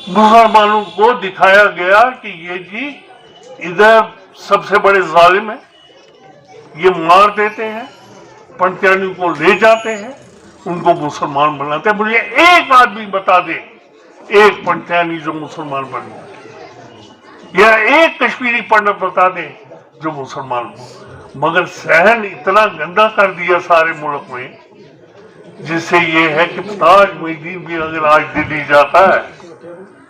मुसलमानों को दिखाया गया कि ये जी इधर सबसे बड़े जालिम है, ये मार देते हैं, पंथ्यानियों को ले जाते हैं, उनको मुसलमान बनाते हैं। मुझे एक आदमी बता दे, एक पंथ्यानी जो मुसलमान बन गया, या एक कश्मीरी पंडित बता दे जो मुसलमान हो। मगर सहन इतना गंदा कर दिया सारे मुल्क में, जिससे ये है कि ताज मुहिद्दीन भी अगर आज दिल्ली जाता है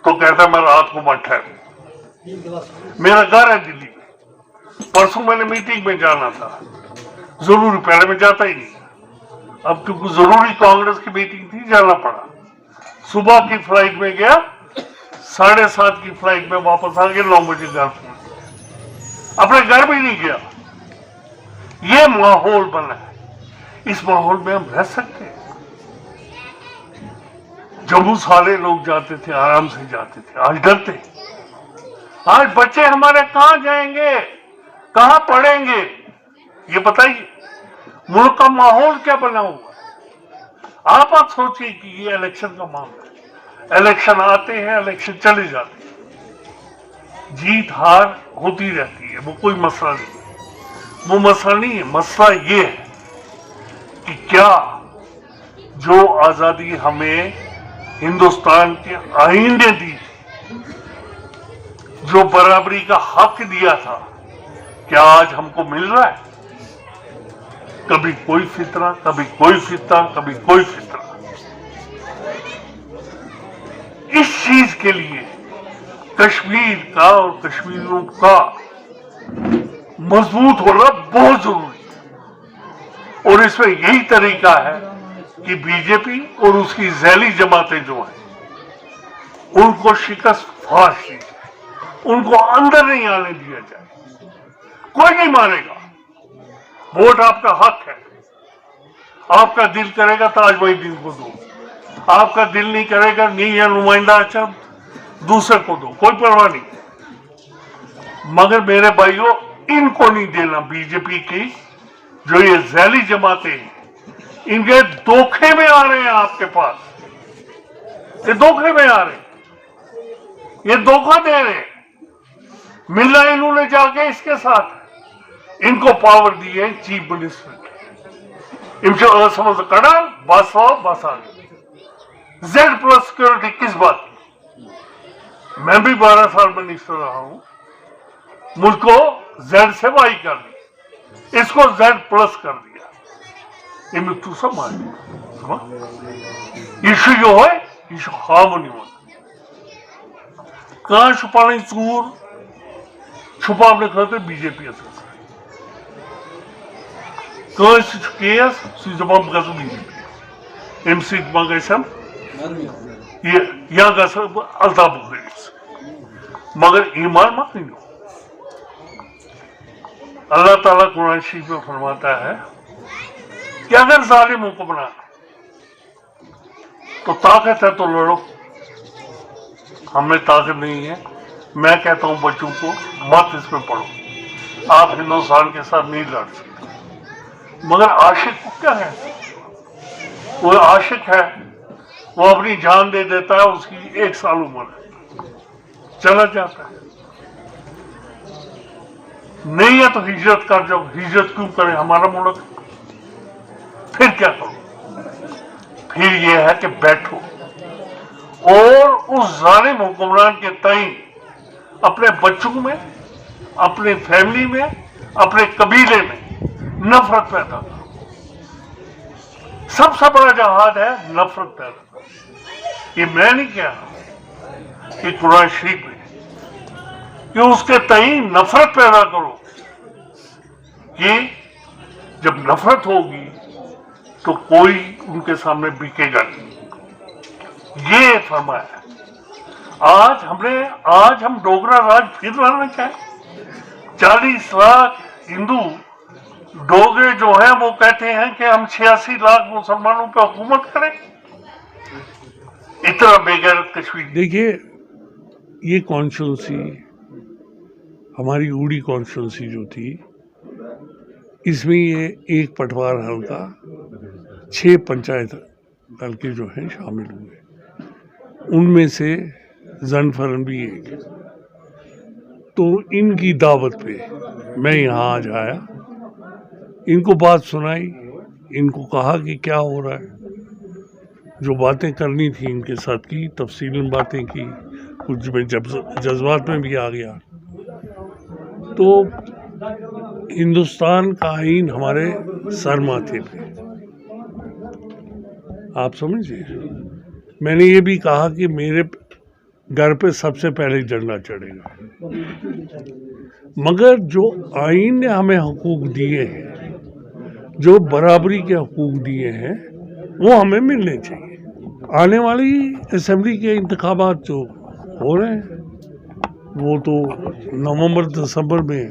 तो कहता है मैं रात को मत ठहरूं, मेरा घर है दिल्ली में। परसों मैंने मीटिंग में जाना था, जरूरी, पहले मैं जाता ही नहीं, अब क्योंकि जरूरी कांग्रेस की मीटिंग थी जाना पड़ा। सुबह की फ्लाइट में गया, 7:30 की फ्लाइट में वापस आ गया, 9 बजे घर पहुंच, अपने घर भी नहीं गया। ये माहौल बना है, इस माहौल में हम रह सकते हैं? जम्मू सारे लोग जाते थे, आराम से जाते थे, आज डरते। आज बच्चे हमारे कहां जाएंगे, कहां पढ़ेंगे, ये बताइए। मुल्क का माहौल क्या बना हुआ है? आप सोचिए कि ये इलेक्शन का मामला है, इलेक्शन आते हैं, इलेक्शन चले जाते हैं, जीत हार होती रहती है, वो कोई मसला नहीं है, वो मसला नहीं है। मसला ये है कि क्या जो आजादी हमें हिंदुस्तान के आईन ने दी, जो बराबरी का हक दिया था, क्या आज हमको मिल रहा है? कभी कोई फितरा, कभी कोई फितरा, कभी कोई फितरा। इस चीज के लिए कश्मीर का और कश्मीरियों का मजबूत होना बहुत जरूरी है। और इसमें यही तरीका है कि बीजेपी और उसकी जैली जमातें जो हैं उनको शिकस्त फाश दी जाए, उनको अंदर नहीं आने दिया जाए। कोई नहीं मारेगा, वोट आपका हक है। आपका दिल करेगा ताज मुहिद्दीन को दो, आपका दिल नहीं करेगा नहीं है नुमाइंदा अच्छा दूसरे को दो, कोई परवाह नहीं। मगर मेरे भाइयों, इनको नहीं देना। बीजेपी की जो ये जैली जमातें हैं, इनके धोखे में आ रहे हैं आपके पास, ये धोखे में आ रहे हैं, ये धोखा दे रहे हैं। मिला इन्होंने जाके इसके साथ, इनको पावर दी है चीफ मिनिस्टर की। इनसे असमझ कड़ा बस हो, बस आ गई। Z+ सिक्योरिटी किस बात की? मैं भी 12 साल मिनिस्टर रहा हूं, मुझको Z से वाई कर दी, इसको Z+ कर दिया। इनमें तू सब मान इशू जो है, इशू हार्मोनी होना। कहां छुपाने चूर छुपा अपने खाते बीजेपी केस जवाब बीजेपी MC मगैसम अल्ताफ मगर ईमान मत नहीं हो। अल्लाह ताला कुरान शरीफ में फरमाता है कि अगर जालिमों को बना तो ताकत है तो लड़ो, हमें ताकत नहीं है। मैं कहता हूं बच्चों को मत इसमें पढ़ो, आप हिंदुस्तान के साथ नहीं लड़ सकते। मगर आशिक को क्या है, वो आशिक है, वो अपनी जान दे देता है, उसकी 1 साल उम्र है, चला जाता है। नहीं है तो हिजरत कर जाओ। हिजरत क्यों करें, हमारा मुल्क। फिर क्या करो? फिर यह है कि बैठो और उस जालिम हुक्मरान के तई अपने बच्चों में, अपने फैमिली में, अपने कबीले में नफरत पैदा करो। सबसे बड़ा जहाद है नफरत पैदा करो। ये मैं नहीं कह रहा, कि कुरान शरीफ में कि उसके तई नफरत पैदा करो। कि जब नफरत होगी तो कोई उनके सामने बिकेगा नहीं, ये फरमाया। आज हम डोगरा राज फिर लाना चाहें। 40 लाख हिंदू डोगरे जो हैं वो कहते हैं कि हम 86 लाख मुसलमानों पर हुकूमत करें। इतना बेगैरत कश्मीर। देखिए, ये कॉन्स्टिट्यूंसी हमारी ऊड़ी कॉन्स्टिट्यूंसी जो थी, इसमें ये एक पटवार हल्का 6 पंचायत हल्के जो हैं शामिल हुए। उनमें से जनफरन भी एक है। तो इनकी दावत पे मैं यहाँ आज आया, इनको बात सुनाई, इनको कहा कि क्या हो रहा है, जो बातें करनी थी इनके साथ की, तफसीलन बातें की, कुछ में जज्बात में भी आ गया। तो हिंदुस्तान का आईन हमारे सर माथे पे, आप समझिए। मैंने ये भी कहा कि मेरे घर पे सबसे पहले झंडा चढ़ेगा, मगर जो आईन ने हमें हुकूक दिए हैं, जो बराबरी के हुकूक दिए हैं, वो हमें मिलने चाहिए। आने वाली असेंबली के इंतखाबात जो हो रहे हैं, वो तो नवंबर दिसंबर में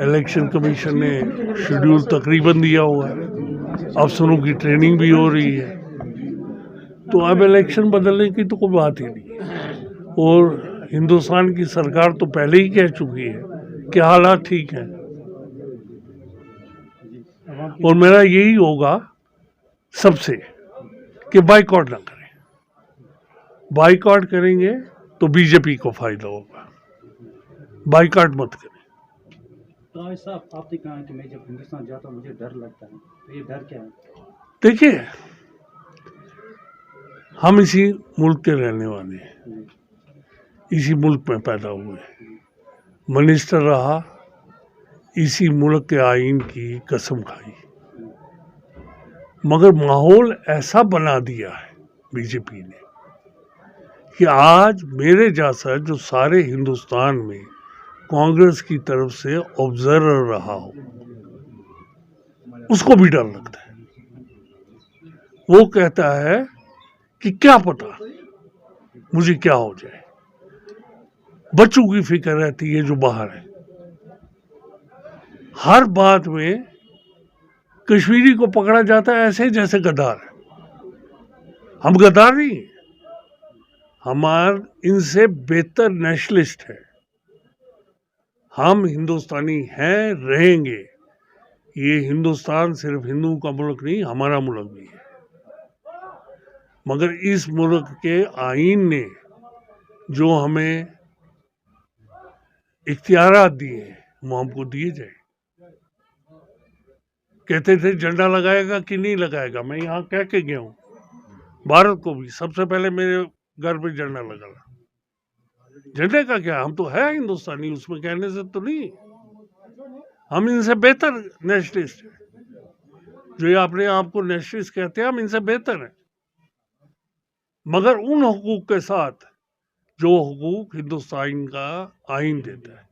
इलेक्शन कमीशन ने शेड्यूल तकरीबन दिया हुआ है, अफसरों की ट्रेनिंग भी हो रही है। तो अब इलेक्शन बदलने की तो कोई बात ही नहीं है। और हिंदुस्तान की सरकार तो पहले ही कह चुकी है कि हालात ठीक हैं। और मेरा यही होगा सबसे कि बाइकआउट ना करें। बाइकआउट करेंगे तो बीजेपी को फायदा होगा, बाइकआउट मत करें। तो साहब आपने कहा कि मैं जब हिंदुस्तान जाता हूँ मुझे डर लगता है, तो ये डर क्या है? देखिए, हम इसी मुल्क के रहने वाले हैं, इसी मुल्क में पैदा हुए, मिनिस्टर रहा, इसी मुल्क के आईन की कसम खाई, मगर माहौल ऐसा बना दिया है बीजेपी ने कि आज मेरे जैसा जो सारे हिंदुस्तान में कांग्रेस की तरफ से ऑब्जर्वर रहा हो, उसको भी डर लगता है। वो कहता है कि क्या पता मुझे क्या हो जाए। बच्चों की फिक्र रहती है जो बाहर है। हर बात में कश्मीरी को पकड़ा जाता है ऐसे जैसे गद्दार है। हम गद्दार नहीं हैं, हमारे इनसे बेहतर नेशनलिस्ट है। हम हिंदुस्तानी हैं, रहेंगे। ये हिंदुस्तान सिर्फ हिंदुओं का मुल्क नहीं, हमारा मुल्क भी है। मगर इस मुल्क के आईन ने जो हमें इख्तियारात दिए हैं, वो हमको दिए जाए। कहते थे झंडा लगाएगा कि नहीं लगाएगा, मैं यहाँ कह के गया हूँ भारत को भी, सबसे पहले मेरे घर पे झंडा लगा। झंडे का क्या, हम तो है हिंदुस्तानी, उसमें कहने से तो नहीं। हम इनसे बेहतर नेशनलिस्ट हैं। जो ये अपने आप को नेशनलिस्ट कहते हैं, हम इनसे बेहतर हैं, मगर उन हुकूक के साथ जो हुकूक हिंदुस्तान का आईन देता है।